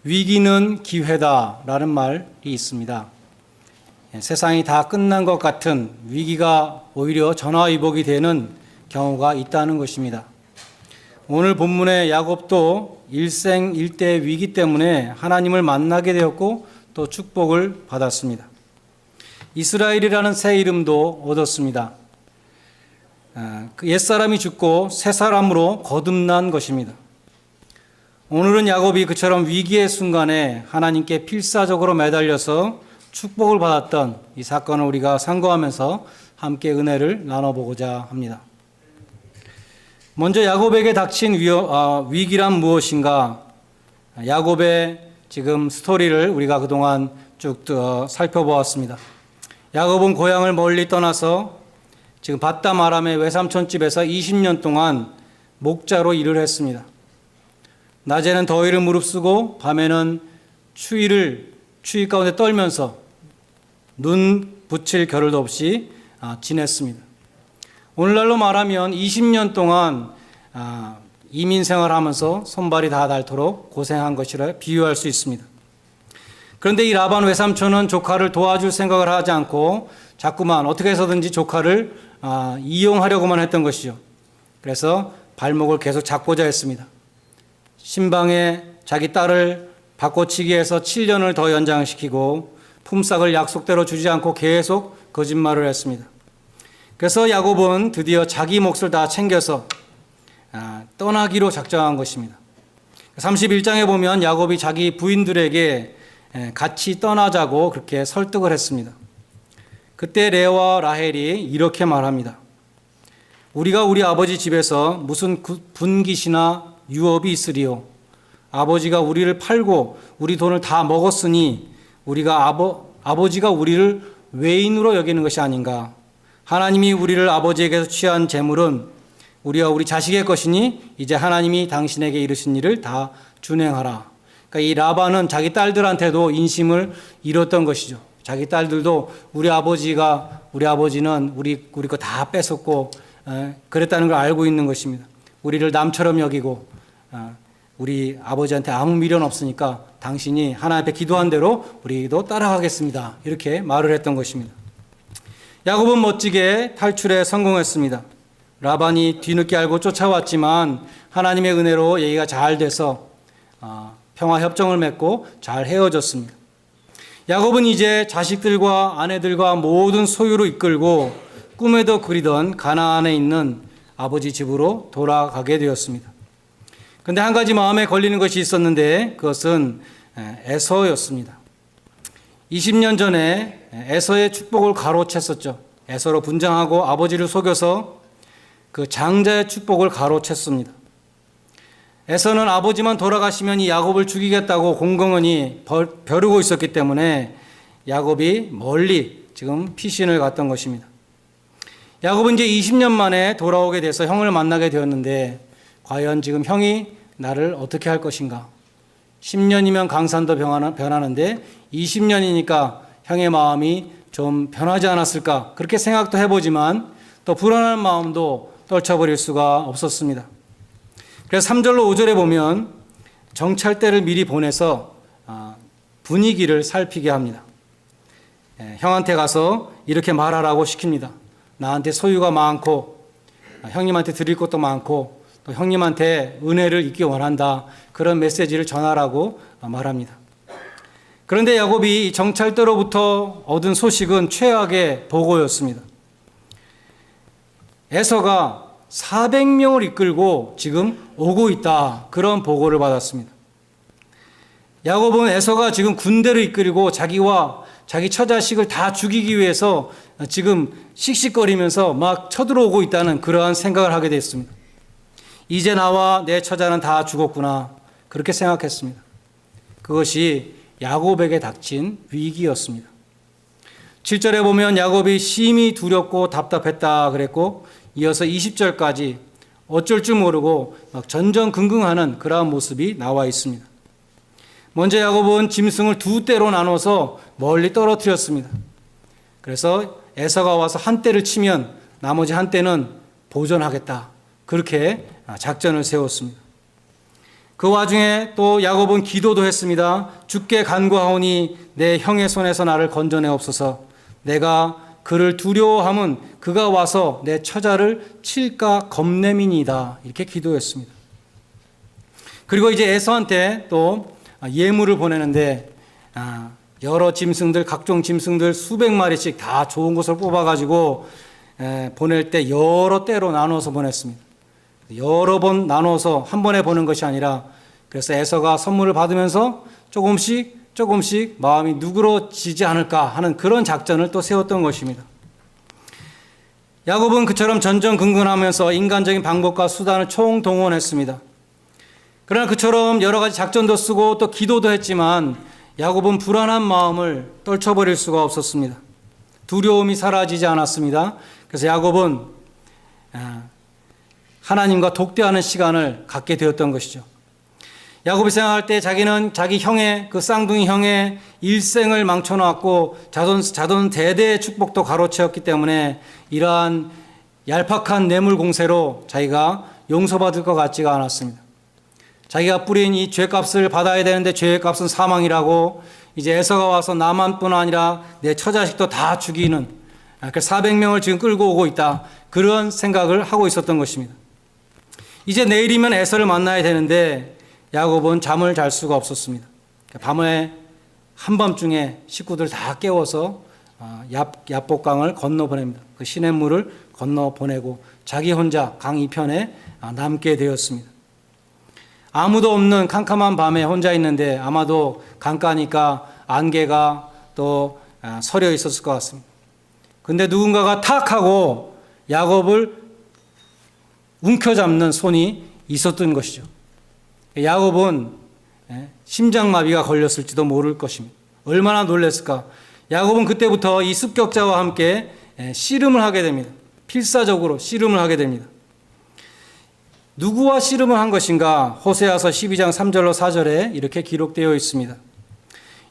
위기는 기회다라는 말이 있습니다. 세상이 다 끝난 것 같은 위기가 오히려 전화위복이 되는 경우가 있다는 것입니다. 오늘 본문의 야곱도 일생일대 위기 때문에 하나님을 만나게 되었고 또 축복을 받았습니다. 이스라엘이라는 새 이름도 얻었습니다. 그 옛사람이 죽고 새 사람으로 거듭난 것입니다. 오늘은 야곱이 그처럼 위기의 순간에 하나님께 필사적으로 매달려서 축복을 받았던 이 사건을 우리가 상고하면서 함께 은혜를 나눠보고자 합니다. 먼저 야곱에게 닥친 위기란 무엇인가? 야곱의 지금 스토리를 우리가 그동안 쭉 살펴보았습니다. 야곱은 고향을 멀리 떠나서 지금 밧담 아람의 외삼촌 집에서 20년 동안 목자로 일을 했습니다. 낮에는 더위를 무릅쓰고 밤에는 추위 가운데 떨면서 눈 붙일 겨를도 없이 지냈습니다. 오늘날로 말하면 20년 동안 이민 생활하면서 손발이 다 닳도록 고생한 것이라 비유할 수 있습니다. 그런데 이 라반 외삼촌은 조카를 도와줄 생각을 하지 않고 자꾸만 어떻게 해서든지 조카를 이용하려고만 했던 것이죠. 그래서 발목을 계속 잡고자 했습니다. 신방에 자기 딸을 바꿔치기 해서 7년을 더 연장시키고 품삯을 약속대로 주지 않고 계속 거짓말을 했습니다. 그래서 야곱은 드디어 자기 몫을 다 챙겨서 떠나기로 작정한 것입니다. 31장에 보면 야곱이 자기 부인들에게 같이 떠나자고 그렇게 설득을 했습니다. 그때 레아와 라헬이 이렇게 말합니다. 우리가 우리 아버지 집에서 무슨 분깃이나 유업이 있으리요. 아버지가 우리를 팔고 우리 돈을 다 먹었으니 우리가 아버지가 우리를 외인으로 여기는 것이 아닌가. 하나님이 우리를 아버지에게서 취한 재물은 우리와 우리 자식의 것이니 이제 하나님이 당신에게 이르신 일을 다 준행하라. 그러니까 이 라반은 자기 딸들한테도 인심을 잃었던 것이죠. 자기 딸들도 우리 아버지는 우리 거 다 뺏었고 그랬다는 걸 알고 있는 것입니다. 우리를 남처럼 여기고 우리 아버지한테 아무 미련 없으니까 당신이 하나님 앞에 기도한 대로 우리도 따라가겠습니다. 이렇게 말을 했던 것입니다. 야곱은 멋지게 탈출에 성공했습니다. 라반이 뒤늦게 알고 쫓아왔지만 하나님의 은혜로 얘기가 잘 돼서 평화 협정을 맺고 잘 헤어졌습니다. 야곱은 이제 자식들과 아내들과 모든 소유를 이끌고 꿈에도 그리던 가나안에 있는 아버지 집으로 돌아가게 되었습니다. 그런데 한 가지 마음에 걸리는 것이 있었는데 그것은 에서였습니다. 20년 전에 에서의 축복을 가로챘었죠. 에서로 분장하고 아버지를 속여서 그 장자의 축복을 가로챘습니다. 에서는 아버지만 돌아가시면 이 야곱을 죽이겠다고 공공연히 벼르고 있었기 때문에 야곱이 멀리 지금 피신을 갔던 것입니다. 야곱은 이제 20년 만에 돌아오게 돼서 형을 만나게 되었는데 과연 지금 형이 나를 어떻게 할 것인가? 10년이면 강산도 변하는데 20년이니까 형의 마음이 좀 변하지 않았을까? 그렇게 생각도 해보지만 또 불안한 마음도 떨쳐버릴 수가 없었습니다. 그래서 3절로 5절에 보면 정찰대를 미리 보내서 분위기를 살피게 합니다. 형한테 가서 이렇게 말하라고 시킵니다. 나한테 소유가 많고 형님한테 드릴 것도 많고 또 형님한테 은혜를 잊기 원한다. 그런 메시지를 전하라고 말합니다. 그런데 야곱이 정찰대로부터 얻은 소식은 최악의 보고였습니다. 에서가 400명을 이끌고 지금 오고 있다. 그런 보고를 받았습니다. 야곱은 에서가 지금 군대를 이끌고 자기와 자기 처자식을 다 죽이기 위해서 지금 씩씩거리면서 막 쳐들어오고 있다는 그러한 생각을 하게 됐습니다. 이제 나와 내 처자는 다 죽었구나. 그렇게 생각했습니다. 그것이 야곱에게 닥친 위기였습니다. 7절에 보면 야곱이 심히 두렵고 답답했다 그랬고 이어서 20절까지 어쩔 줄 모르고 막 전전긍긍하는 그러한 모습이 나와 있습니다. 먼저 야곱은 짐승을 두 떼로 나눠서 멀리 떨어뜨렸습니다. 그래서 에서가 와서 한 떼를 치면 나머지 한 떼는 보존하겠다. 그렇게 작전을 세웠습니다. 그 와중에 또 야곱은 기도도 했습니다. 주께 간구하오니 내 형의 손에서 나를 건져내옵소서. 내가 그를 두려워함은 그가 와서 내 처자를 칠까 겁냄이니이다. 이렇게 기도했습니다. 그리고 이제 에서한테 또 예물을 보내는데 여러 짐승들, 각종 짐승들 수백 마리씩 다 좋은 것을 뽑아가지고 보낼 때 여러 때로 나눠서 보냈습니다. 여러 번 나눠서 한 번에 보낸 것이 아니라, 그래서 에서가 선물을 받으면서 조금씩 마음이 누그러지지 않을까 하는 그런 작전을 또 세웠던 것입니다. 야곱은 그처럼 전전긍긍하면서 인간적인 방법과 수단을 총동원했습니다. 그러나 그처럼 여러 가지 작전도 쓰고 또 기도도 했지만 야곱은 불안한 마음을 떨쳐버릴 수가 없었습니다. 두려움이 사라지지 않았습니다. 그래서 야곱은 하나님과 독대하는 시간을 갖게 되었던 것이죠. 야곱이 생각할 때 자기는 자기 형의, 그 쌍둥이 형의 일생을 망쳐놓았고 자손 대대의 축복도 가로채었기 때문에 이러한 얄팍한 뇌물 공세로 자기가 용서받을 것 같지가 않았습니다. 자기가 뿌린 이 죄값을 받아야 되는데 죄의 값은 사망이라고, 이제 에서가 와서 나만뿐 아니라 내 처자식도 다 죽이는, 400명을 지금 끌고 오고 있다, 그런 생각을 하고 있었던 것입니다. 이제 내일이면 에서를 만나야 되는데 야곱은 잠을 잘 수가 없었습니다. 밤에 한밤중에 식구들 다 깨워서 야복강을 건너 보냅니다. 그 시냇물을 건너 보내고 자기 혼자 강 이편에 남게 되었습니다. 아무도 없는 캄캄한 밤에 혼자 있는데 아마도 강가니까 안개가 또 서려 있었을 것 같습니다. 근데 누군가가 탁 하고 야곱을 움켜잡는 손이 있었던 것이죠. 야곱은 심장마비가 걸렸을지도 모를 것입니다. 얼마나 놀랐을까. 야곱은 그때부터 이 습격자와 함께 씨름을 하게 됩니다. 필사적으로 씨름을 하게 됩니다. 누구와 씨름을 한 것인가? 호세아서 12장 3절로 4절에 이렇게 기록되어 있습니다.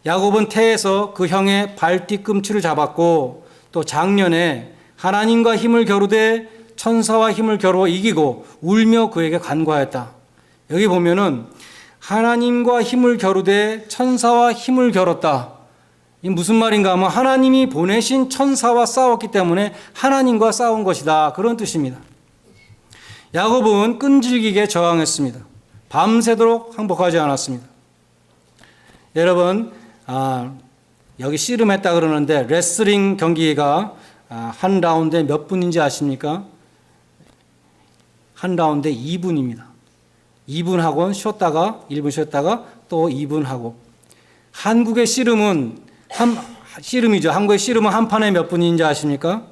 야곱은 태에서 그 형의 발 뒤꿈치를 잡았고 또 작년에 하나님과 힘을 겨루되 천사와 힘을 겨루어 이기고 울며 그에게 간구하였다. 여기 보면은 하나님과 힘을 겨루되 천사와 힘을 겨뤘다. 이 무슨 말인가 하면 하나님이 보내신 천사와 싸웠기 때문에 하나님과 싸운 것이다, 그런 뜻입니다. 야곱은 끈질기게 저항했습니다. 밤새도록 항복하지 않았습니다. 여러분, 여기 씨름했다 그러는데 레슬링 경기가 한 라운드에 몇 분인지 아십니까? 한 라운드에 2분입니다. 2분 하고 쉬었다가 1분 쉬었다가 또 2분 하고. 한국의 씨름은 씨름이죠. 한국의 씨름은 한 판에 몇 분인지 아십니까?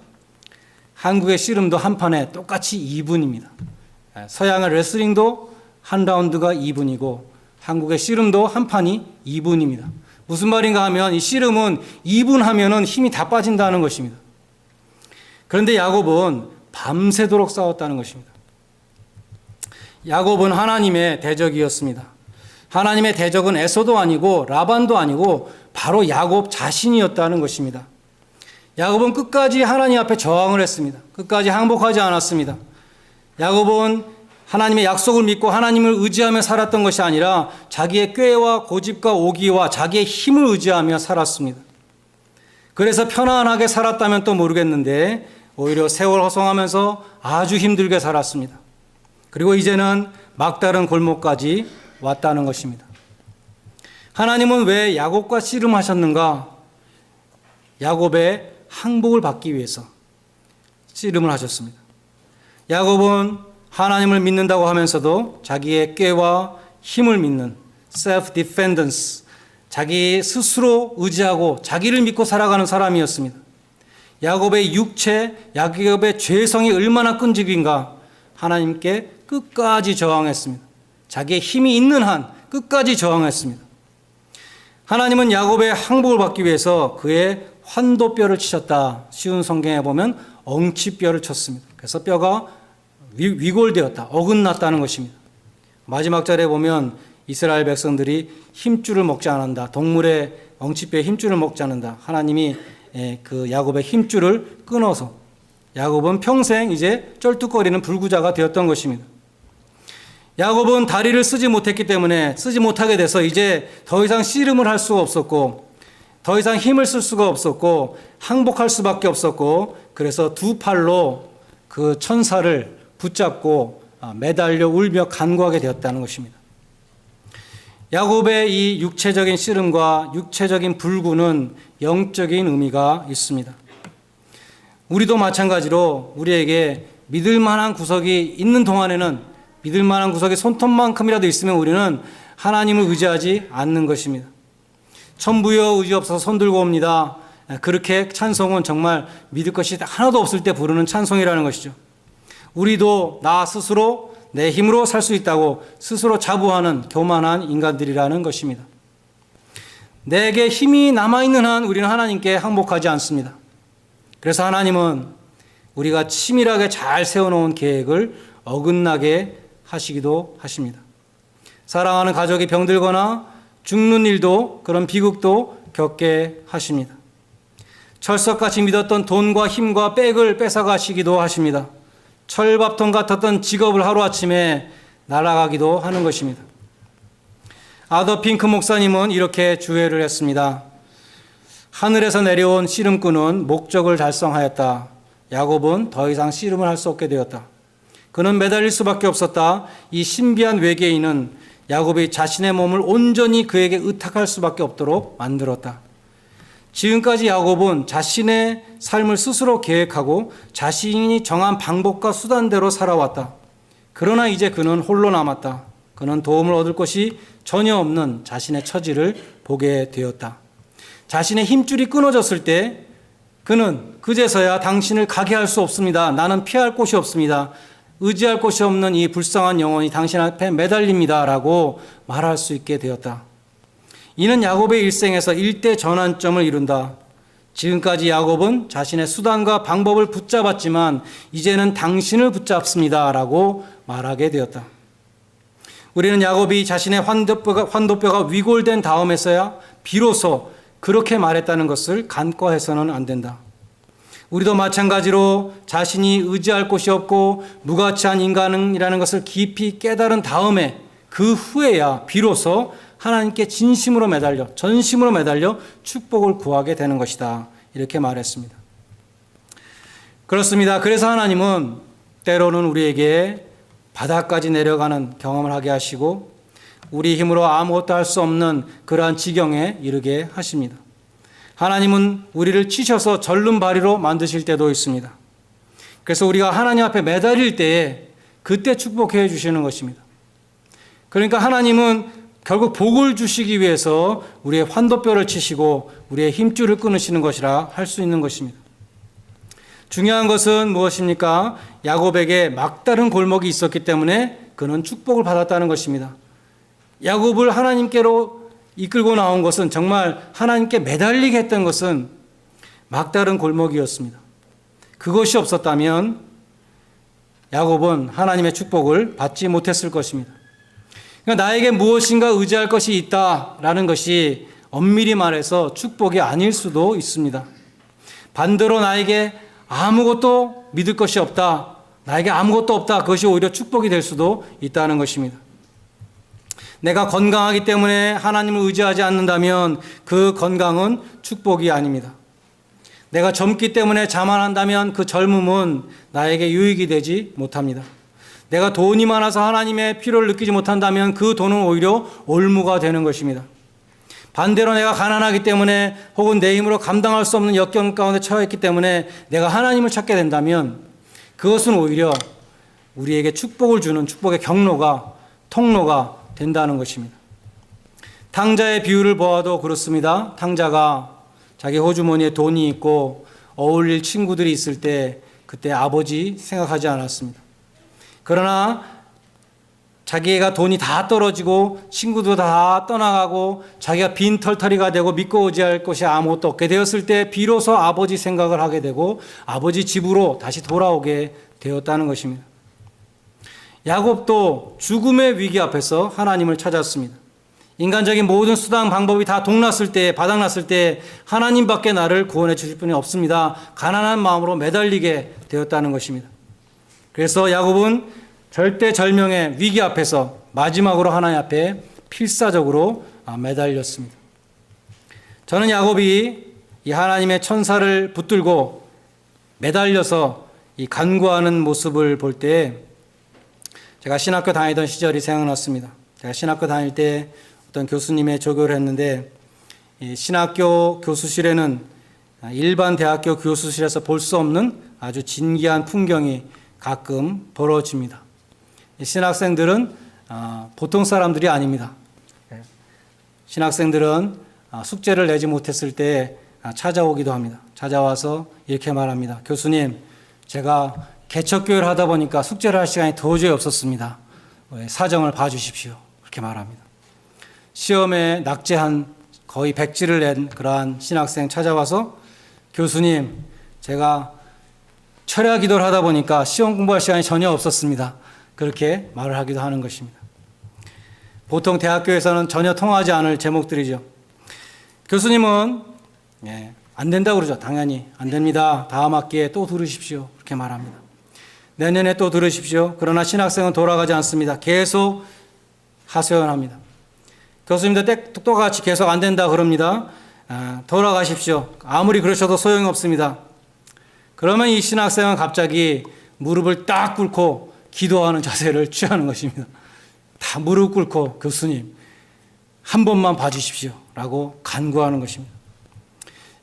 한국의 씨름도 한 판에 똑같이 2분입니다. 서양의 레슬링도 한 라운드가 2분이고 한국의 씨름도 한 판이 2분입니다. 무슨 말인가 하면 이 씨름은 2분 하면은 힘이 다 빠진다는 것입니다. 그런데 야곱은 밤새도록 싸웠다는 것입니다. 야곱은 하나님의 대적이었습니다. 하나님의 대적은 에서도 아니고 라반도 아니고 바로 야곱 자신이었다는 것입니다. 야곱은 끝까지 하나님 앞에 저항을 했습니다. 끝까지 항복하지 않았습니다. 야곱은 하나님의 약속을 믿고 하나님을 의지하며 살았던 것이 아니라 자기의 꾀와 고집과 오기와 자기의 힘을 의지하며 살았습니다. 그래서 편안하게 살았다면 또 모르겠는데 오히려 세월 허송하면서 아주 힘들게 살았습니다. 그리고 이제는 막다른 골목까지 왔다는 것입니다. 하나님은 왜 야곱과 씨름하셨는가? 야곱의 항복을 받기 위해서 씨름을 하셨습니다. 야곱은 하나님을 믿는다고 하면서도 자기의 꾀와 힘을 믿는 self-defendence, 자기 스스로 의지하고 자기를 믿고 살아가는 사람이었습니다. 야곱의 육체, 야곱의 죄성이 얼마나 끈질긴가? 하나님께 끝까지 저항했습니다. 자기의 힘이 있는 한 끝까지 저항했습니다. 하나님은 야곱의 항복을 받기 위해서 그의 환도뼈를 치셨다. 쉬운 성경에 보면 엉치뼈를 쳤습니다. 그래서 뼈가 위골되었다, 어긋났다는 것입니다. 마지막 절에 보면 이스라엘 백성들이 힘줄을 먹지 않는다. 동물의 엉치뼈에 힘줄을 먹지 않는다. 하나님이 그 야곱의 힘줄을 끊어서 야곱은 평생 이제 쩔뚝거리는 불구자가 되었던 것입니다. 야곱은 다리를 쓰지 못했기 때문에 쓰지 못하게 돼서 이제 더 이상 씨름을 할 수가 없었고 더 이상 힘을 쓸 수가 없었고 항복할 수밖에 없었고 그래서 두 팔로 그 천사를 붙잡고 매달려 울며 간구하게 되었다는 것입니다. 야곱의 이 육체적인 씨름과 육체적인 불구는 영적인 의미가 있습니다. 우리도 마찬가지로 우리에게 믿을 만한 구석이 있는 동안에는 믿을 만한 구석이 손톱만큼이라도 있으면 우리는 하나님을 의지하지 않는 것입니다. 천부여 의지 없어서 손들고 옵니다. 그렇게 찬송은 정말 믿을 것이 하나도 없을 때 부르는 찬송이라는 것이죠. 우리도 나 스스로 내 힘으로 살 수 있다고 스스로 자부하는 교만한 인간들이라는 것입니다. 내게 힘이 남아있는 한 우리는 하나님께 항복하지 않습니다. 그래서 하나님은 우리가 치밀하게 잘 세워놓은 계획을 어긋나게 하시기도 하십니다. 사랑하는 가족이 병들거나 죽는 일도 그런 비극도 겪게 하십니다. 철석같이 믿었던 돈과 힘과 백을 뺏어가시기도 하십니다. 철밥통 같았던 직업을 하루아침에 날아가기도 하는 것입니다. 아더 핑크 목사님은 이렇게 주회를 했습니다. 하늘에서 내려온 씨름꾼은 목적을 달성하였다. 야곱은 더 이상 씨름을 할 수 없게 되었다. 그는 매달릴 수밖에 없었다. 이 신비한 외계인은 야곱이 자신의 몸을 온전히 그에게 의탁할 수밖에 없도록 만들었다. 지금까지 야곱은 자신의 삶을 스스로 계획하고 자신이 정한 방법과 수단대로 살아왔다. 그러나 이제 그는 홀로 남았다. 그는 도움을 얻을 것이 전혀 없는 자신의 처지를 보게 되었다. 자신의 힘줄이 끊어졌을 때 그는 그제서야 당신을 가게 할 수 없습니다. 나는 피할 곳이 없습니다. 의지할 곳이 없는 이 불쌍한 영혼이 당신 앞에 매달립니다. 라고 말할 수 있게 되었다. 이는 야곱의 일생에서 일대 전환점을 이룬다. 지금까지 야곱은 자신의 수단과 방법을 붙잡았지만 이제는 당신을 붙잡습니다. 라고 말하게 되었다. 우리는 야곱이 자신의 환도뼈가 위골된 다음에서야 비로소 그렇게 말했다는 것을 간과해서는 안 된다. 우리도 마찬가지로 자신이 의지할 곳이 없고 무가치한 인간이라는 것을 깊이 깨달은 다음에 그 후에야 비로소 하나님께 진심으로 매달려 전심으로 매달려 축복을 구하게 되는 것이다. 이렇게 말했습니다. 그렇습니다. 그래서 하나님은 때로는 우리에게 바다까지 내려가는 경험을 하게 하시고 우리 힘으로 아무것도 할 수 없는 그러한 지경에 이르게 하십니다. 하나님은 우리를 치셔서 절름발이로 만드실 때도 있습니다. 그래서 우리가 하나님 앞에 매달릴 때에 그때 축복해 주시는 것입니다. 그러니까 하나님은 결국 복을 주시기 위해서 우리의 환도뼈를 치시고 우리의 힘줄을 끊으시는 것이라 할 수 있는 것입니다. 중요한 것은 무엇입니까? 야곱에게 막다른 골목이 있었기 때문에 그는 축복을 받았다는 것입니다. 야곱을 하나님께로 이끌고 나온 것은 정말 하나님께 매달리게 했던 것은 막다른 골목이었습니다. 그것이 없었다면 야곱은 하나님의 축복을 받지 못했을 것입니다. 그러니까 나에게 무엇인가 의지할 것이 있다라는 것이 엄밀히 말해서 축복이 아닐 수도 있습니다. 반대로 나에게 아무것도 믿을 것이 없다, 나에게 아무것도 없다, 그것이 오히려 축복이 될 수도 있다는 것입니다. 내가 건강하기 때문에 하나님을 의지하지 않는다면 그 건강은 축복이 아닙니다. 내가 젊기 때문에 자만한다면 그 젊음은 나에게 유익이 되지 못합니다. 내가 돈이 많아서 하나님의 필요를 느끼지 못한다면 그 돈은 오히려 올무가 되는 것입니다. 반대로 내가 가난하기 때문에 혹은 내 힘으로 감당할 수 없는 역경 가운데 처했기 때문에 내가 하나님을 찾게 된다면 그것은 오히려 우리에게 축복을 주는 축복의 경로가 통로가 된다는 것입니다. 탕자의 비유를 보아도 그렇습니다. 탕자가 자기 호주머니에 돈이 있고 어울릴 친구들이 있을 때 그때 아버지 생각하지 않았습니다. 그러나 자기가 돈이 다 떨어지고 친구도 다 떠나가고 자기가 빈털터리가 되고 믿고 의지할 것이 아무것도 없게 되었을 때 비로소 아버지 생각을 하게 되고 아버지 집으로 다시 돌아오게 되었다는 것입니다. 야곱도 죽음의 위기 앞에서 하나님을 찾았습니다. 인간적인 모든 수단 방법이 다 동났을 때, 바닥났을 때 하나님밖에 나를 구원해 주실 분이 없습니다. 가난한 마음으로 매달리게 되었다는 것입니다. 그래서 야곱은 절대절명의 위기 앞에서 마지막으로 하나님 앞에 필사적으로 매달렸습니다. 저는 야곱이 이 하나님의 천사를 붙들고 매달려서 이 간구하는 모습을 볼 때 제가 신학교 다니던 시절이 생각났습니다. 제가 신학교 다닐 때 어떤 교수님의 조교를 했는데 이 신학교 교수실에는 일반 대학교 교수실에서 볼 수 없는 아주 진기한 풍경이 가끔 벌어집니다. 신학생들은 보통 사람들이 아닙니다. 신학생들은 숙제를 내지 못했을 때 찾아오기도 합니다. 찾아와서 이렇게 말합니다. 교수님, 제가 개척교회를 하다 보니까 숙제를 할 시간이 도저히 없었습니다. 사정을 봐주십시오. 그렇게 말합니다. 시험에 낙제한 거의 백지를 낸 그러한 신학생 찾아와서 교수님, 제가 철야 기도를 하다 보니까 시험 공부할 시간이 전혀 없었습니다. 그렇게 말을 하기도 하는 것입니다. 보통 대학교에서는 전혀 통하지 않을 제목들이죠. 교수님은 안 된다고 그러죠. 당연히 안 됩니다. 다음 학기에 또 들으십시오. 그렇게 말합니다. 내년에 또 들으십시오. 그러나 신학생은 돌아가지 않습니다. 계속 하소연합니다. 교수님도 똑같이 계속 안 된다 그럽니다. 돌아가십시오. 아무리 그러셔도 소용이 없습니다. 그러면 이 신학생은 갑자기 무릎을 딱 꿇고 기도하는 자세를 취하는 것입니다. 다 무릎 꿇고 교수님 한 번만 봐주십시오 라고 간구하는 것입니다.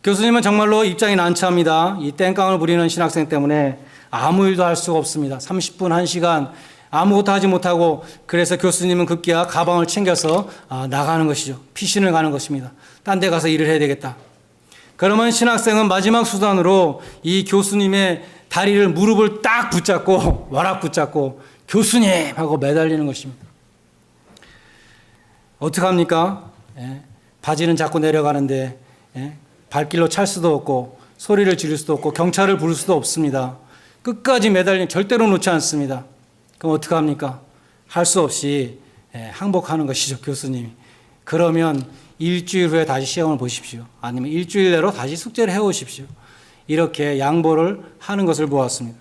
교수님은 정말로 입장이 난처합니다. 이 땡깡을 부리는 신학생 때문에 아무 일도 할 수가 없습니다. 30분, 1시간 아무것도 하지 못하고 그래서 교수님은 급기야 가방을 챙겨서 나가는 것이죠. 피신을 가는 것입니다. 딴 데 가서 일을 해야 되겠다. 그러면 신학생은 마지막 수단으로 이 교수님의 다리를 무릎을 딱 붙잡고 와락 붙잡고 교수님 하고 매달리는 것입니다. 어떡합니까? 바지는 자꾸 내려가는데 발길로 찰 수도 없고 소리를 지를 수도 없고 경찰을 부를 수도 없습니다. 끝까지 매달리면 절대로 놓지 않습니다. 그럼 어떡합니까? 할 수 없이 항복하는 것이죠, 교수님이. 그러면 일주일 후에 다시 시험을 보십시오. 아니면 일주일 내로 다시 숙제를 해오십시오. 이렇게 양보를 하는 것을 보았습니다.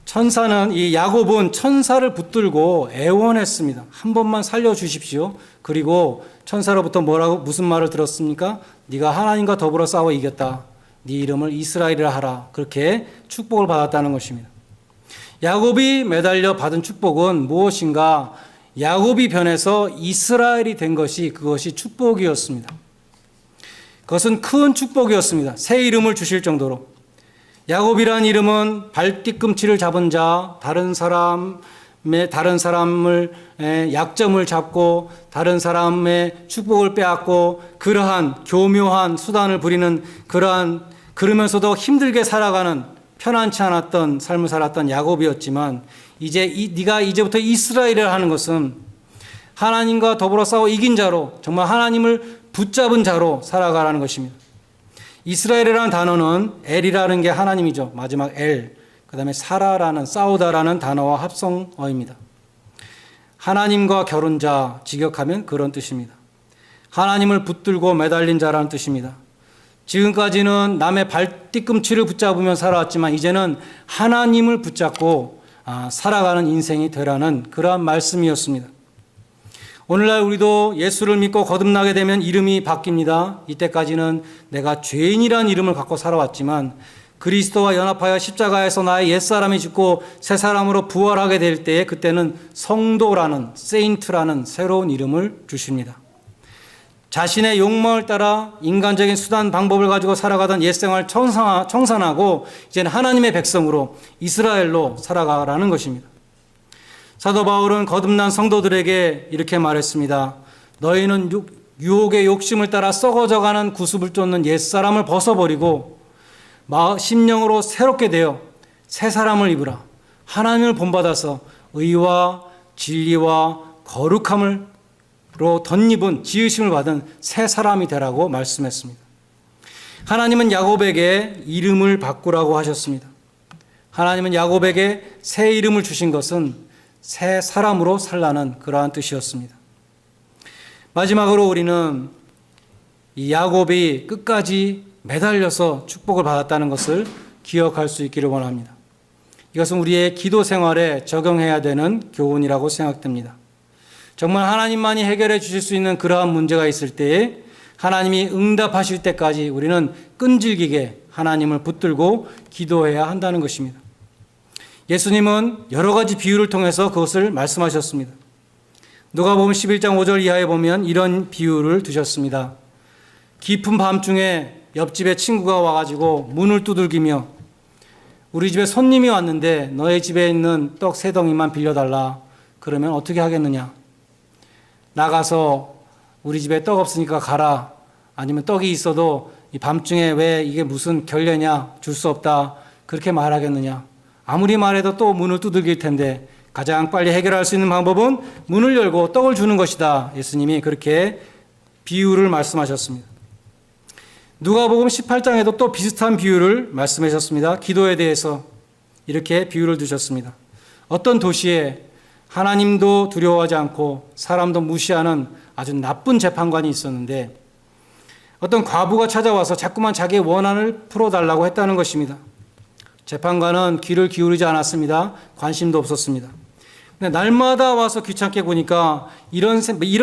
천사는 이 야곱은 천사를 붙들고 애원했습니다. 한 번만 살려주십시오. 그리고 천사로부터 무슨 말을 들었습니까? 네가 하나님과 더불어 싸워 이겼다. 네 이름을 이스라엘이라 하라. 그렇게 축복을 받았다는 것입니다. 야곱이 매달려 받은 축복은 무엇인가? 야곱이 변해서 이스라엘이 된 그것이 축복이었습니다. 그것은 큰 축복이었습니다. 새 이름을 주실 정도로. 야곱이라는 이름은 발뒤꿈치를 잡은 자, 다른 사람을 약점을 잡고 다른 사람의 축복을 빼앗고 그러한 교묘한 수단을 부리는 그러면서도 힘들게 살아가는 편안치 않았던 삶을 살았던 야곱이었지만 네가 이제부터 이스라엘이라 하는 것은 하나님과 더불어 싸워 이긴 자로 정말 하나님을 붙잡은 자로 살아가라는 것입니다. 이스라엘이라는 단어는 엘이라는 게 하나님이죠. 마지막 엘. 그 다음에 사라라는 싸우다라는 단어와 합성어입니다. 하나님과 결혼자 직역하면 그런 뜻입니다. 하나님을 붙들고 매달린 자라는 뜻입니다. 지금까지는 남의 발뒤꿈치를 붙잡으며 살아왔지만 이제는 하나님을 붙잡고 살아가는 인생이 되라는 그러한 말씀이었습니다. 오늘날 우리도 예수를 믿고 거듭나게 되면 이름이 바뀝니다. 이때까지는 내가 죄인이라는 이름을 갖고 살아왔지만 그리스도와 연합하여 십자가에서 나의 옛사람이 죽고 새 사람으로 부활하게 될 때에 그때는 성도라는 세인트라는 새로운 이름을 주십니다. 자신의 욕망을 따라 인간적인 수단 방법을 가지고 살아가던 옛생활 청산하고 이제는 하나님의 백성으로 이스라엘로 살아가라는 것입니다. 사도 바울은 거듭난 성도들에게 이렇게 말했습니다. 너희는 유혹의 욕심을 따라 썩어져가는 구습을 쫓는 옛사람을 벗어버리고 심령으로 새롭게 되어 새 사람을 입으라. 하나님을 본받아서 의와 진리와 거룩함으로 덧입은 지으심을 받은 새 사람이 되라고 말씀했습니다. 하나님은 야곱에게 이름을 바꾸라고 하셨습니다. 하나님은 야곱에게 새 이름을 주신 것은 새 사람으로 살라는 그러한 뜻이었습니다. 마지막으로 우리는 이 야곱이 끝까지 매달려서 축복을 받았다는 것을 기억할 수 있기를 원합니다. 이것은 우리의 기도 생활에 적용해야 되는 교훈이라고 생각됩니다. 정말 하나님만이 해결해 주실 수 있는 그러한 문제가 있을 때에 하나님이 응답하실 때까지 우리는 끈질기게 하나님을 붙들고 기도해야 한다는 것입니다. 예수님은 여러 가지 비유를 통해서 그것을 말씀하셨습니다. 누가복음 11장 5절 이하에 보면 이런 비유를 두셨습니다. 깊은 밤중에 옆집에 친구가 와가지고 문을 두들기며 우리 집에 손님이 왔는데 너의 집에 있는 떡 3덩이만 빌려달라. 그러면 어떻게 하겠느냐? 나가서 우리 집에 떡 없으니까 가라. 아니면 떡이 있어도 이 밤중에 왜 이게 무슨 결례냐? 줄 수 없다. 그렇게 말하겠느냐? 아무리 말해도 또 문을 두들길 텐데 가장 빨리 해결할 수 있는 방법은 문을 열고 떡을 주는 것이다. 예수님이 그렇게 비유를 말씀하셨습니다. 누가복음 18장에도 또 비슷한 비유를 말씀하셨습니다. 기도에 대해서 이렇게 비유를 두셨습니다. 어떤 도시에 하나님도 두려워하지 않고 사람도 무시하는 아주 나쁜 재판관이 있었는데 어떤 과부가 찾아와서 자꾸만 자기의 원한을 풀어달라고 했다는 것입니다. 재판관은 귀를 기울이지 않았습니다. 관심도 없었습니다. 근데 날마다 와서 귀찮게 보니까 이런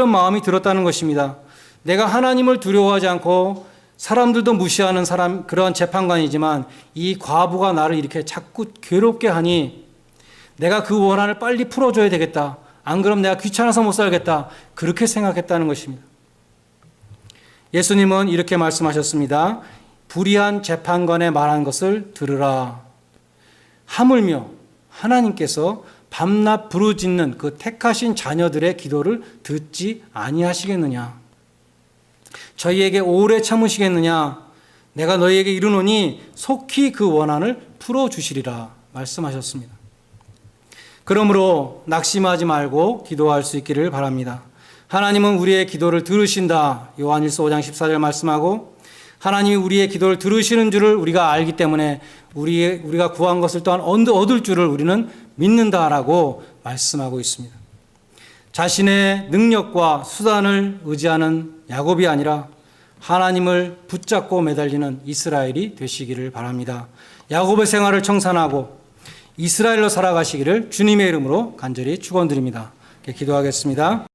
마음이 들었다는 것입니다. 내가 하나님을 두려워하지 않고 사람들도 무시하는 그러한 재판관이지만 이 과부가 나를 이렇게 자꾸 괴롭게 하니 내가 그 원한을 빨리 풀어줘야 되겠다. 안 그럼 내가 귀찮아서 못 살겠다. 그렇게 생각했다는 것입니다. 예수님은 이렇게 말씀하셨습니다. 불의한 재판관의 말한 것을 들으라. 하물며 하나님께서 밤낮 부르짖는 그 택하신 자녀들의 기도를 듣지 아니하시겠느냐. 저희에게 오래 참으시겠느냐. 내가 너희에게 이르노니 속히 그 원한을 풀어주시리라 말씀하셨습니다. 그러므로 낙심하지 말고 기도할 수 있기를 바랍니다. 하나님은 우리의 기도를 들으신다. 요한일서 5장 14절 말씀하고 하나님이 우리의 기도를 들으시는 줄을 우리가 알기 때문에 우리가 구한 것을 또한 얻을 줄을 우리는 믿는다라고 말씀하고 있습니다. 자신의 능력과 수단을 의지하는 야곱이 아니라 하나님을 붙잡고 매달리는 이스라엘이 되시기를 바랍니다. 야곱의 생활을 청산하고 이스라엘로 살아가시기를 주님의 이름으로 간절히 축원드립니다. 기도하겠습니다.